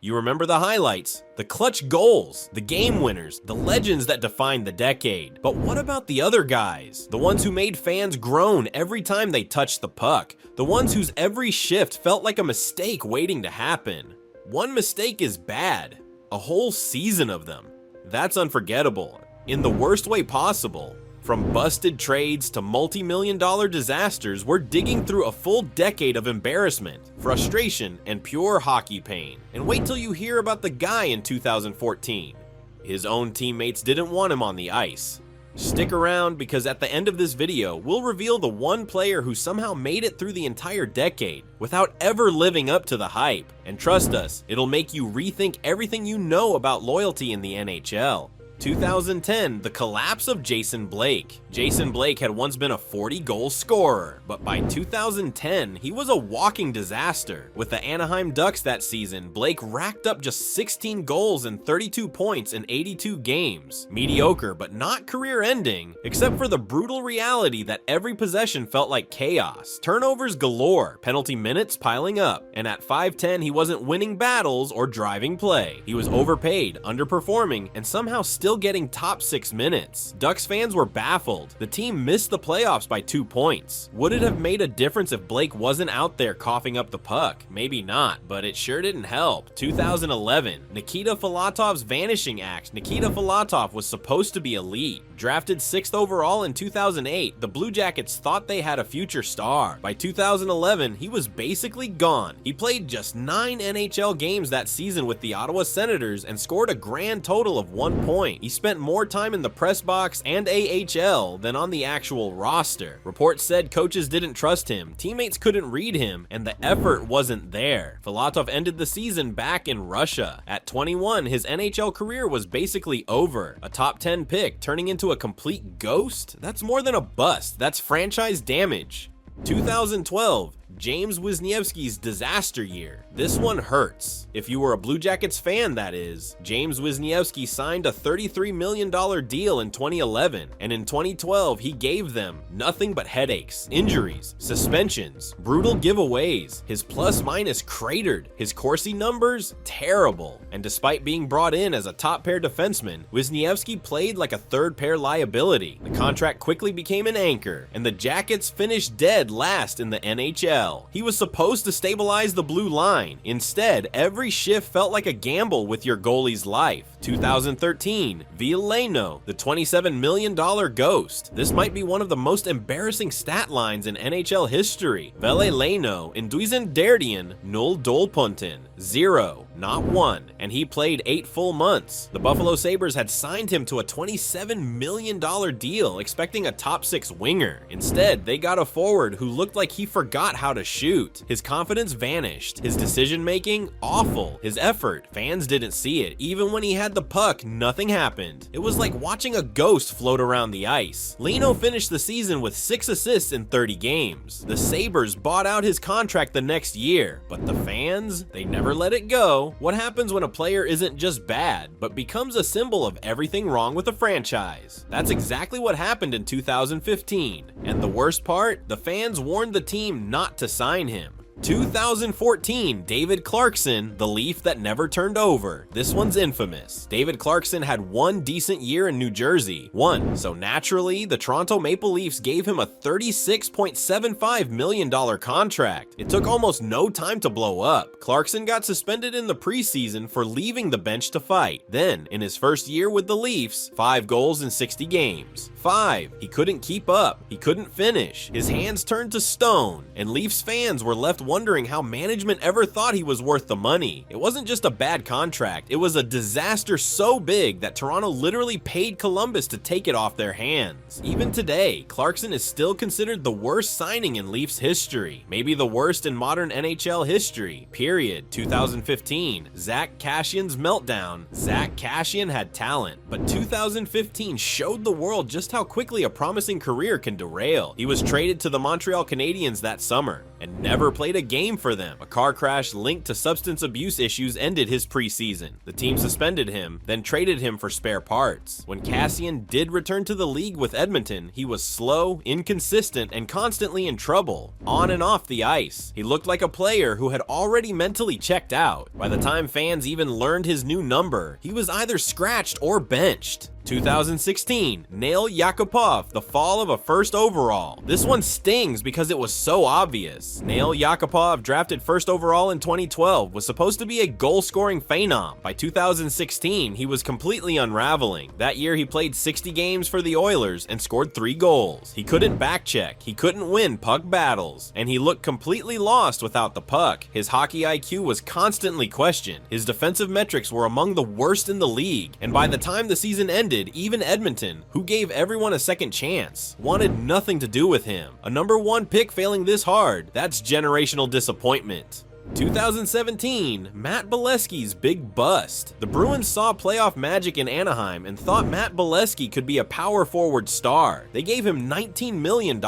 You remember the highlights, the clutch goals, the game winners, the legends that defined the decade. But what about the other guys? The ones who made fans groan every time they touched the puck. The ones whose every shift felt like a mistake waiting to happen. One mistake is bad. A whole season of them. That's unforgettable. In the worst way possible. From busted trades to multi-million-dollar disasters, we're digging through a full decade of embarrassment, frustration, and pure hockey pain. And wait till you hear about the guy in 2014. His own teammates didn't want him on the ice. Stick around, because at the end of this video, we'll reveal the one player who somehow made it through the entire decade without ever living up to the hype. And trust us, it'll make you rethink everything you know about loyalty in the NHL. 2010, the collapse of Jason Blake. Jason Blake had once been a 40-goal scorer, but by 2010, he was a walking disaster. With the Anaheim Ducks that season, Blake racked up just 16 goals and 32 points in 82 games. Mediocre, but not career-ending, except for the brutal reality that every possession felt like chaos. Turnovers galore, penalty minutes piling up, and at 5'10", he wasn't winning battles or driving play. He was overpaid, underperforming, and somehow still getting top 6 minutes. Ducks fans were baffled. The team missed the playoffs by 2 points. Would it have made a difference if Blake wasn't out there coughing up the puck? Maybe not, but it sure didn't help. 2011, Nikita Filatov's vanishing act. Nikita Filatov was supposed to be elite. Drafted 6th overall in 2008, the Blue Jackets thought they had a future star. By 2011, he was basically gone. He played just 9 NHL games that season with the Ottawa Senators and scored a grand total of 1 point. He spent more time in the press box and AHL than on the actual roster. Reports said coaches didn't trust him, teammates couldn't read him, and the effort wasn't there. Filatov ended the season back in Russia. At 21, his NHL career was basically over. A top 10 pick turning into a complete ghost? That's more than a bust, that's franchise damage. 2012, James Wisniewski's disaster year. This one hurts. If you were a Blue Jackets fan, that is. James Wisniewski signed a $33 million deal in 2011, and in 2012 he gave them nothing but headaches, injuries, suspensions, brutal giveaways. His plus-minus cratered. His Corsi numbers, terrible. And despite being brought in as a top-pair defenseman, Wisniewski played like a third-pair liability. The contract quickly became an anchor, and the Jackets finished dead last in the NHL. He was supposed to stabilize the blue line. Instead, every shift felt like a gamble with your goalie's life. 2013, Veleno, the $27 million ghost. This might be one of the most embarrassing stat lines in NHL history. Veleno, induisen dertien, null dolpunten. 0, not 1, and he played 8 full months. The Buffalo Sabres had signed him to a $27 million deal, expecting a top 6 winger. Instead, they got a forward who looked like he forgot how to shoot. His confidence vanished. His decision-making, awful. His effort, fans didn't see it. Even when he had the puck, nothing happened. It was like watching a ghost float around the ice. Leno finished the season with 6 assists in 30 games. The Sabres bought out his contract the next year, but the fans, they never let it go. What happens when a player isn't just bad, but becomes a symbol of everything wrong with the franchise? That's exactly what happened in 2015. And the worst part, the fans warned the team not to sign him. 2014, David Clarkson, the Leaf that never turned over. This one's infamous. David Clarkson had one decent year in New Jersey. So naturally, the Toronto Maple Leafs gave him a $36.75 million contract. It took almost no time to blow up. Clarkson got suspended in the preseason for leaving the bench to fight. Then, in his first year with the Leafs, 5 goals in 60 games. 5. He couldn't keep up. He couldn't finish. His hands turned to stone, and Leafs fans were left wondering how management ever thought he was worth the money. It wasn't just a bad contract, it was a disaster so big that Toronto literally paid Columbus to take it off their hands. Even today, Clarkson is still considered the worst signing in Leafs history, maybe the worst in modern NHL history, period. 2015, Zack Cashian's meltdown. Zack Cashian had talent, but 2015 showed the world just how quickly a promising career can derail. He was traded to the Montreal Canadiens that summer. and never played a game for them. A car crash linked to substance abuse issues ended his preseason. The team suspended him, then traded him for spare parts. When Cashian did return to the league with Edmonton, he was slow, inconsistent, and constantly in trouble, on and off the ice. He looked like a player who had already mentally checked out. By the time fans even learned his new number, he was either scratched or benched. 2016, Nail Yakapov, the fall of a first overall. This one stings because it was so obvious. Nail Yakapov, drafted first overall in 2012, was supposed to be a goal-scoring phenom. By 2016, he was completely unraveling. That year, he played 60 games for the Oilers and scored 3 goals. He couldn't backcheck, he couldn't win puck battles, and he looked completely lost without the puck. His hockey IQ was constantly questioned. His defensive metrics were among the worst in the league, and by the time the season ended, even Edmonton, who gave everyone a second chance, wanted nothing to do with him. A #1 pick failing this hard, that's generational disappointment. 2017, Matt Beleskey's big bust. The Bruins saw playoff magic in Anaheim and thought Matt Beleskey could be a power forward star. They gave him $19 million.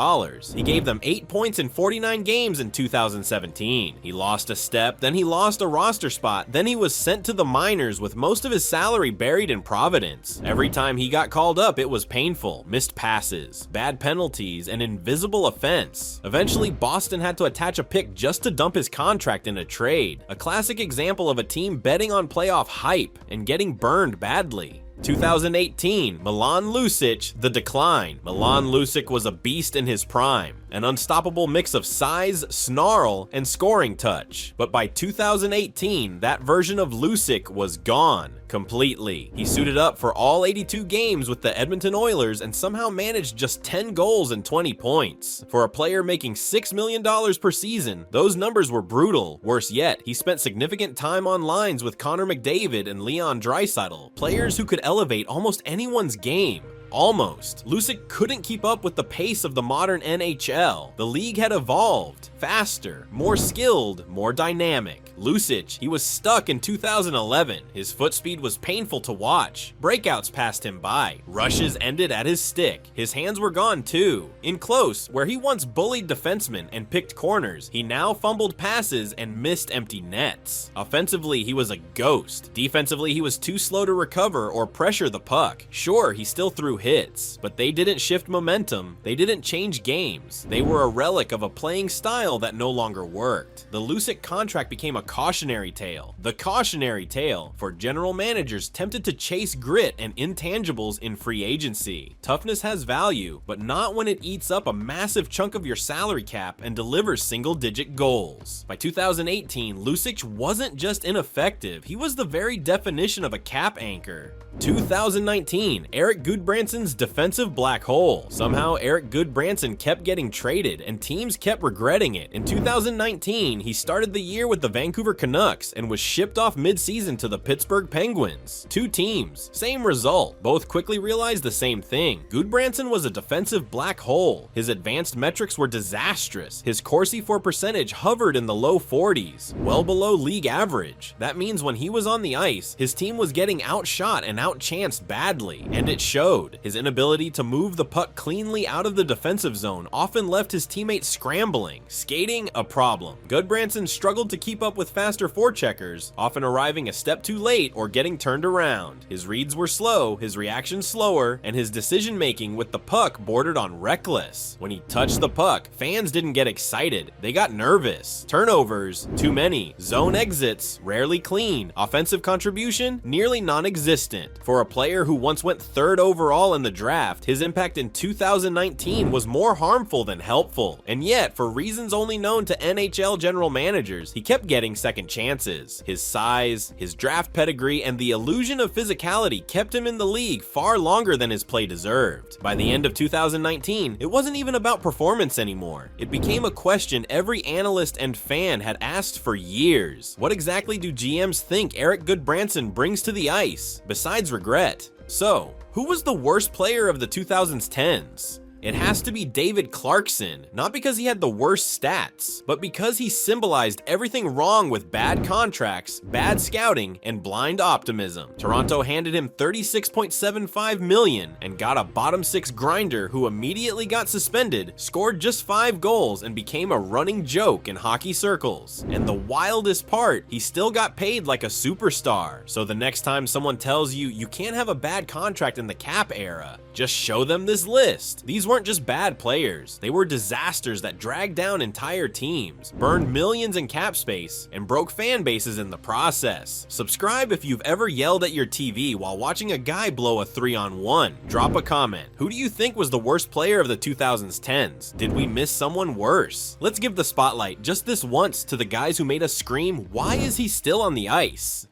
He gave them 8 points in 49 games in 2017. He lost a step, then he lost a roster spot, then he was sent to the minors with most of his salary buried in Providence. Every time he got called up, it was painful. Missed passes, bad penalties, an invisible offense. Eventually, Boston had to attach a pick just to dump his contract in a trade. A classic example of a team betting on playoff hype and getting burned badly. 2018, Milan Lucic, the decline. Milan Lucic was a beast in his prime, an unstoppable mix of size, snarl, and scoring touch. But by 2018, that version of Lucic was gone completely. He suited up for all 82 games with the Edmonton Oilers and somehow managed just 10 goals and 20 points. For a player making $6 million per season, those numbers were brutal. Worse yet, he spent significant time on lines with Connor McDavid and Leon Draisaitl, players who could elevate almost anyone's game. Almost. Lucic couldn't keep up with the pace of the modern NHL. The league had evolved, faster, more skilled, more dynamic. Lucic, he was stuck in 2011. His foot speed was painful to watch. Breakouts passed him by. Rushes ended at his stick. His hands were gone too. In close, where he once bullied defensemen and picked corners, he now fumbled passes and missed empty nets. Offensively, he was a ghost. Defensively, he was too slow to recover or pressure the puck. Sure, he still threw hits, but they didn't shift momentum. They didn't change games. They were a relic of a playing style that no longer worked. The Lucic contract became a cautionary tale. The cautionary tale for general managers tempted to chase grit and intangibles in free agency. Toughness has value, but not when it eats up a massive chunk of your salary cap and delivers single-digit goals. By 2018, Lucic wasn't just ineffective, he was the very definition of a cap anchor. 2019, Erik Goodbranson's defensive black hole. Somehow, Erik Goodbranson kept getting traded, and teams kept regretting it. In 2019, he started the year with the Vancouver Canucks and was shipped off mid-season to the Pittsburgh Penguins. 2 teams, same result. Both quickly realized the same thing. Goodbranson was a defensive black hole. His advanced metrics were disastrous. His Corsi for percentage hovered in the low 40s, well below league average. That means when he was on the ice, his team was getting outshot and outchanced badly, and it showed. His inability to move the puck cleanly out of the defensive zone often left his teammates scrambling. Skating, a problem. Goodbranson struggled to keep up with faster forecheckers, often arriving a step too late or getting turned around. His reads were slow, his reactions slower, and his decision-making with the puck bordered on reckless. When he touched the puck, fans didn't get excited, they got nervous. Turnovers, too many. Zone exits, rarely clean. Offensive contribution, nearly non-existent. For a player who once went 3rd overall in the draft, his impact in 2019 was more harmful than helpful. And yet, for reasons only known to NHL general managers, he kept getting second chances. His size, his draft pedigree, and the illusion of physicality kept him in the league far longer than his play deserved. By the end of 2019, it wasn't even about performance anymore. It became a question every analyst and fan had asked for years. What exactly do GMs think Erik Goodbranson brings to the ice, besides regret? So, who was the worst player of the 2010s? It has to be David Clarkson, not because he had the worst stats, but because he symbolized everything wrong with bad contracts, bad scouting, and blind optimism. Toronto handed him $36.75 million and got a bottom six grinder who immediately got suspended, scored just 5 goals, and became a running joke in hockey circles. And the wildest part, he still got paid like a superstar. So the next time someone tells you you can't have a bad contract in the cap era, just show them this list. These weren't just bad players, they were disasters that dragged down entire teams, burned millions in cap space, and broke fan bases in the process. Subscribe if you've ever yelled at your TV while watching a guy blow a 3-on-1. Drop a comment. Who do you think was the worst player of the 2010s? Did we miss someone worse? Let's give the spotlight just this once to the guys who made us scream, why is he still on the ice?